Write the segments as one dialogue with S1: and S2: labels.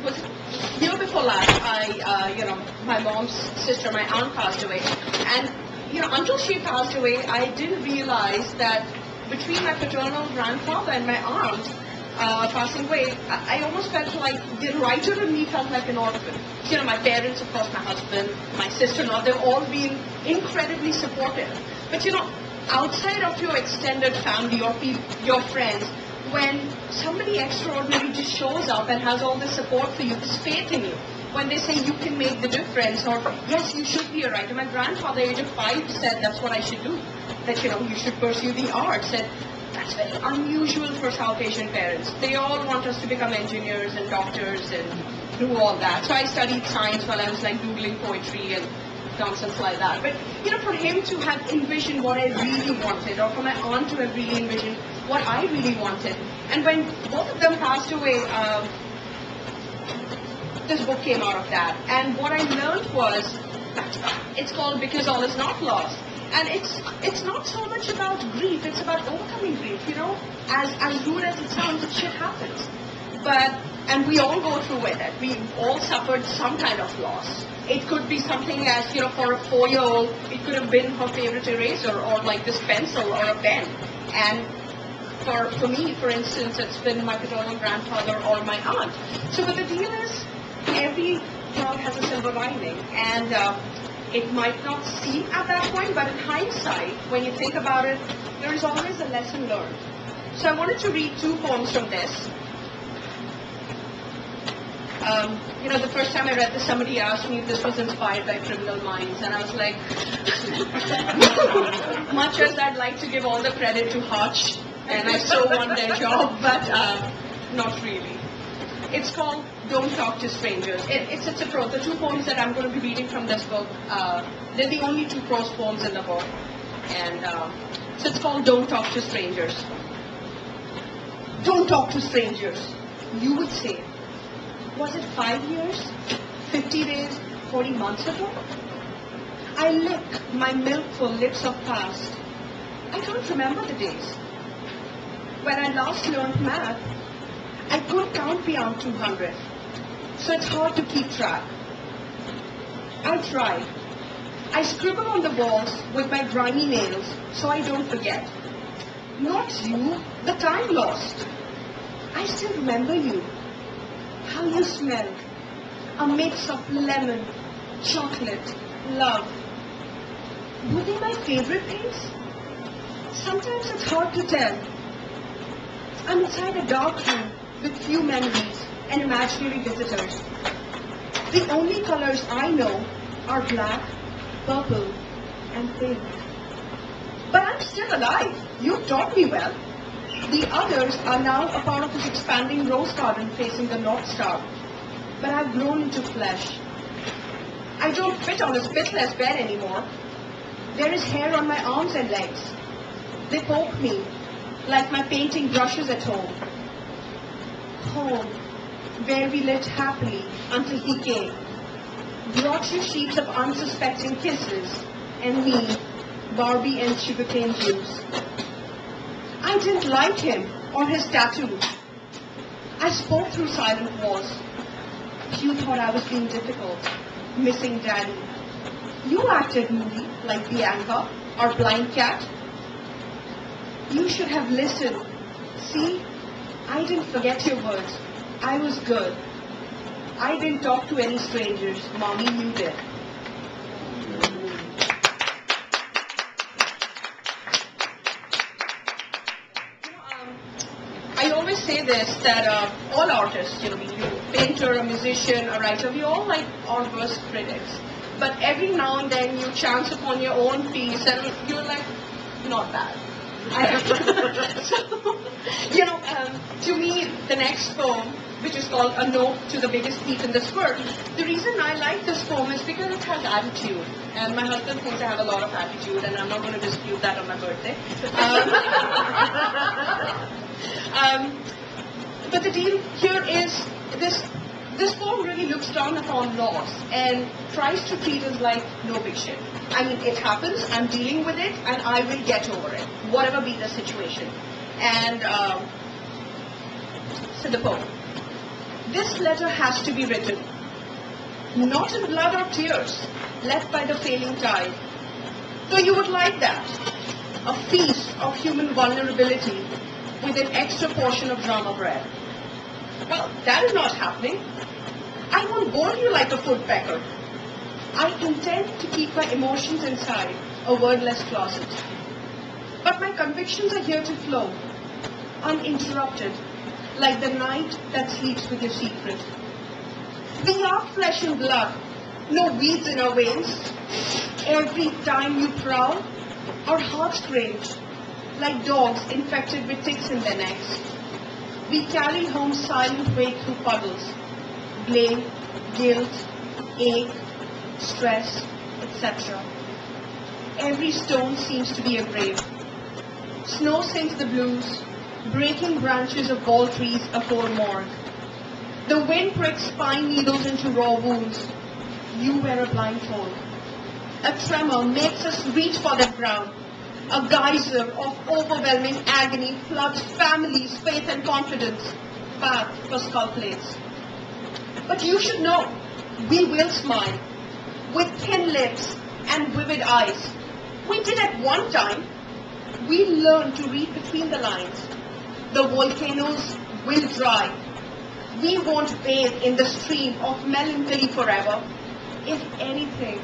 S1: was year before last, my mom's sister, my aunt passed away. And, until she passed away, I didn't realize that between my paternal grandfather and my aunt passing away, I almost felt like the writer in me felt like an orphan. My parents, of course, my husband, my sister-in-law, they've all been incredibly supportive. But, outside of your extended family or your friends, when somebody extraordinary just shows up and has all this support for you, this faith in you, when they say you can make the difference, or yes, you should be a writer. My grandfather, age of 5, said that's what I should do, that you should pursue the arts. And that's very unusual for South Asian parents. They all want us to become engineers and doctors and do all that. So I studied science while I was like doodling poetry and nonsense like that. But for him to have envisioned what I really wanted, or for my aunt to have really envisioned what I really wanted, and when both of them passed away, this book came out of that. And what I learned was, it's called Because All Is Not Lost. And it's not so much about grief, it's about overcoming grief, As rude as it sounds, it shit happens. And we all go through it. We all suffered some kind of loss. It could be something as, for a 4-year-old, it could have been her favorite eraser, or like this pencil or a pen. And for me, for instance, it's been my paternal grandfather or my aunt. But the deal is, every cloud has a silver lining. And it might not seem at that point, but in hindsight, when you think about it, there is always a lesson learned. So I wanted to read 2 poems from this. The first time I read this, somebody asked me if this was inspired by Criminal Minds, and I was like, much as I'd like to give all the credit to Hutch, and I so want their job, but not really. It's called Don't Talk to Strangers. It's a prose. The 2 poems that I'm going to be reading from this book, they're the only 2 prose poems in the book. And so it's called Don't Talk to Strangers. Don't talk to strangers. You would say, was it 5 years, 50 days, 40 months ago? I lick my milkful lips of past. I don't remember the days. When I last learned math, I couldn't count beyond 200. So it's hard to keep track. I try. I scribble on the walls with my grimy nails so I don't forget. Not you, the time lost. I still remember you. How you smelled. A mix of lemon, chocolate, love. Were they my favorite things? Sometimes it's hard to tell. I'm inside a dark room with few memories and imaginary visitors. The only colors I know are black, purple, and pink. But I'm still alive. You taught me well. The others are now a part of this expanding rose garden facing the North Star. But I've grown into flesh. I don't fit on a spitless bed anymore. There is hair on my arms and legs. They poke me like my painting brushes at home. Home, where we lived happily until he came. Brought you sheets of unsuspecting kisses, and me, Barbie and sugarcane juice. I didn't like him or his tattoo. I spoke through silent walls. You thought I was being difficult, missing Daddy. You acted moody like Bianca or Blind Cat. You should have listened. See, I didn't forget your words. I was good. I didn't talk to any strangers. Mommy, you did. I always say this, that all artists, be you a painter, a musician, a writer, we all like our worst critics. But every now and then you chance upon your own piece and you're like, not bad. To me, the next poem, which is called A Note to the Biggest Thief in This World, the reason I like this poem is because it has attitude. And my husband thinks I have a lot of attitude, and I'm not going to dispute that on my birthday. But the deal here is this poem really looks down upon loss and tries to treat us like no big shit. I mean, it happens, I'm dealing with it, and I will get over it, whatever be the situation. And so the poem. This last letter has to be written, not in blood or tears, left by the failing tide. So you would like that, a feast of human vulnerability with an extra portion of drama bread. Well, that is not happening. I won't bore you like a woodpecker. I intend to keep my emotions inside a wordless closet. But my convictions are here to flow, uninterrupted, like the night that sleeps with your secret. We are flesh and blood, no weeds in our veins. Every time you prowl, our hearts cringe, like dogs infected with ticks in their necks. We carry home silent weight through puddles, blame, guilt, ache, stress, etc. Every stone seems to be a grave. Snow sings the blues, breaking branches of bald trees a whole morgue. The wind pricks pine needles into raw wounds. You wear a blindfold. A tremor makes us reach for the ground. A geyser of overwhelming agony floods families' faith and confidence back for skull plates. But you should know, we will smile, with thin lips and vivid eyes. We did at one time. We learned to read between the lines. The volcanoes will dry. We won't bathe in the stream of melancholy forever. If anything,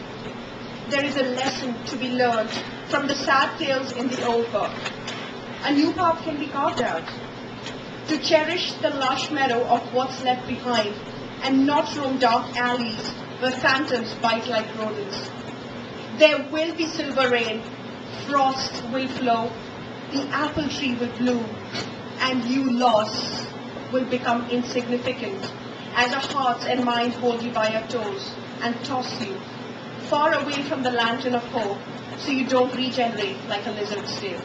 S1: there is a lesson to be learned from the sad tales in the old book. A new path can be carved out. To cherish the lush meadow of what's left behind and not roam dark alleys where phantoms bite like rodents. There will be silver rain, frost will flow, the apple tree will bloom, and you lost will become insignificant as our hearts and minds hold you by your toes and toss you far away from the lantern of hope so you don't regenerate like a lizard's tail.